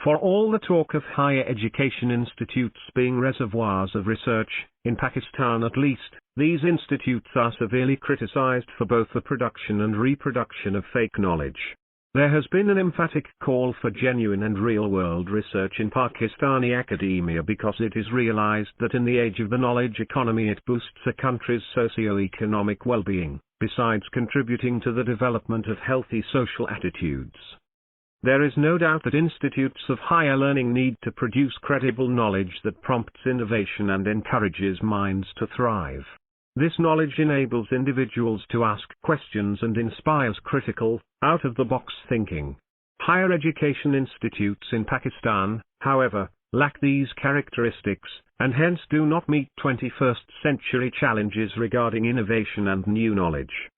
For all the talk of higher education institutes being reservoirs of research, in Pakistan at least, these institutes are severely criticized for both the production and reproduction of fake knowledge. There has been an emphatic call for genuine and real-world research in Pakistani academia because it is realized that in the age of the knowledge economy it boosts a country's socioeconomic well-being, besides contributing to the development of healthy social attitudes. There is no doubt that institutes of higher learning need to produce credible knowledge that prompts innovation and encourages minds to thrive. This knowledge enables individuals to ask questions and inspires critical, out-of-the-box thinking. Higher education institutes in Pakistan, however, lack these characteristics, and hence do not meet 21st-century challenges regarding innovation and new knowledge.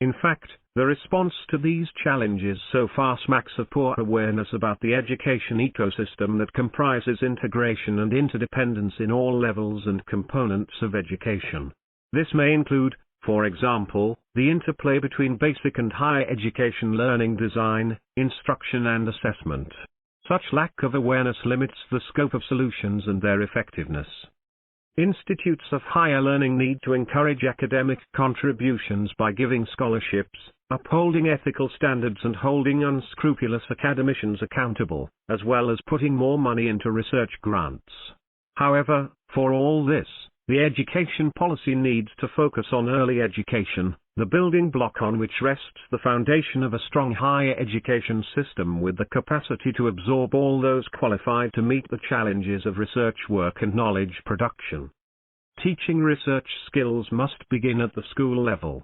In fact, the response to these challenges so far smacks of poor awareness about the education ecosystem that comprises integration and interdependence in all levels and components of education. This may include, for example, the interplay between basic and higher education learning design, instruction and assessment. Such lack of awareness limits the scope of solutions and their effectiveness. Institutes of higher learning need to encourage academic contributions by giving scholarships, upholding ethical standards and holding unscrupulous academicians accountable, as well as putting more money into research grants. However, for all this, the education policy needs to focus on early education, the building block on which rests the foundation of a strong higher education system with the capacity to absorb all those qualified to meet the challenges of research work and knowledge production. Teaching research skills must begin at the school level.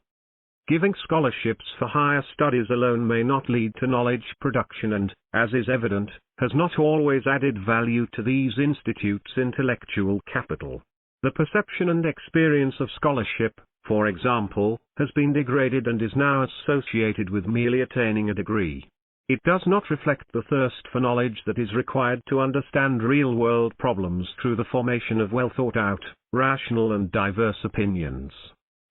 Giving scholarships for higher studies alone may not lead to knowledge production and, as is evident, has not always added value to these institutes' intellectual capital. The perception and experience of scholarship, for example, has been degraded and is now associated with merely attaining a degree. It does not reflect the thirst for knowledge that is required to understand real-world problems through the formation of well-thought-out, rational and diverse opinions.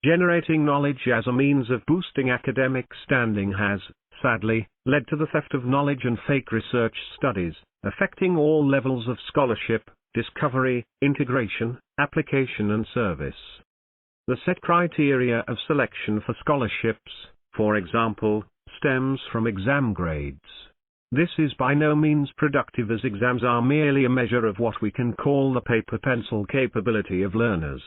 Generating knowledge as a means of boosting academic standing has, sadly, led to the theft of knowledge and fake research studies, affecting all levels of scholarship, discovery, integration, application and service. The set criteria of selection for scholarships, for example, stems from exam grades. This is by no means productive as exams are merely a measure of what we can call the paper-pencil capability of learners.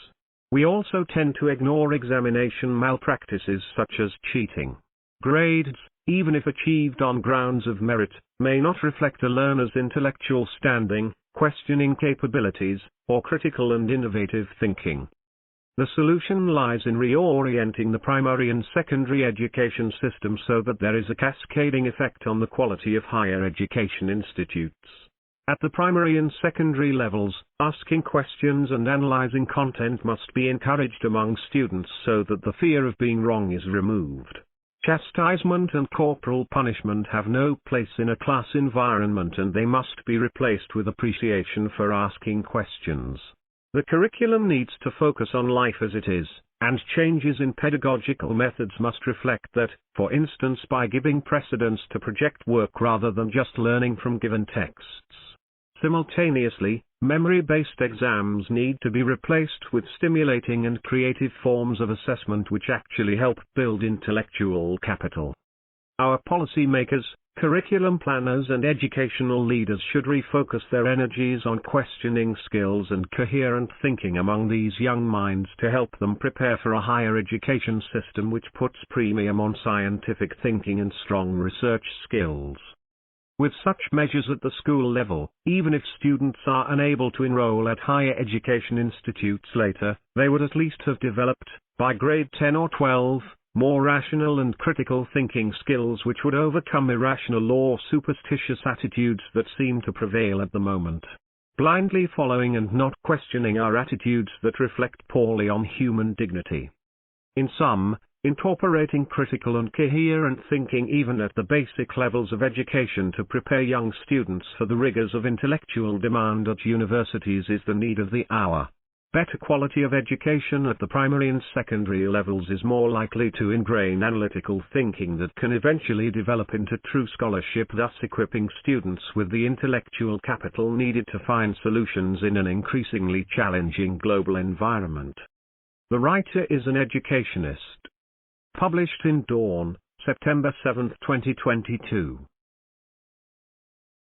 We also tend to ignore examination malpractices such as cheating. Grades, even if achieved on grounds of merit, may not reflect a learner's intellectual standing, questioning capabilities, or critical and innovative thinking. The solution lies in reorienting the primary and secondary education system so that there is a cascading effect on the quality of higher education institutes. At the primary and secondary levels, asking questions and analyzing content must be encouraged among students so that the fear of being wrong is removed. Chastisement and corporal punishment have no place in a class environment and they must be replaced with appreciation for asking questions. The curriculum needs to focus on life as it is, and changes in pedagogical methods must reflect that, for instance by giving precedence to project work rather than just learning from given texts. Simultaneously, memory-based exams need to be replaced with stimulating and creative forms of assessment which actually help build intellectual capital. Our policymakers, curriculum planners and educational leaders should refocus their energies on questioning skills and coherent thinking among these young minds to help them prepare for a higher education system which puts premium on scientific thinking and strong research skills. With such measures at the school level, even if students are unable to enroll at higher education institutes later, they would at least have developed, by grade 10 or 12, more rational and critical thinking skills which would overcome irrational or superstitious attitudes that seem to prevail at the moment. Blindly following and not questioning are attitudes that reflect poorly on human dignity. In sum, incorporating critical and coherent thinking even at the basic levels of education to prepare young students for the rigors of intellectual demand at universities is the need of the hour. Better quality of education at the primary and secondary levels is more likely to ingrain analytical thinking that can eventually develop into true scholarship, thus equipping students with the intellectual capital needed to find solutions in an increasingly challenging global environment. The writer is an educationist. Published in Dawn, September 7, 2022.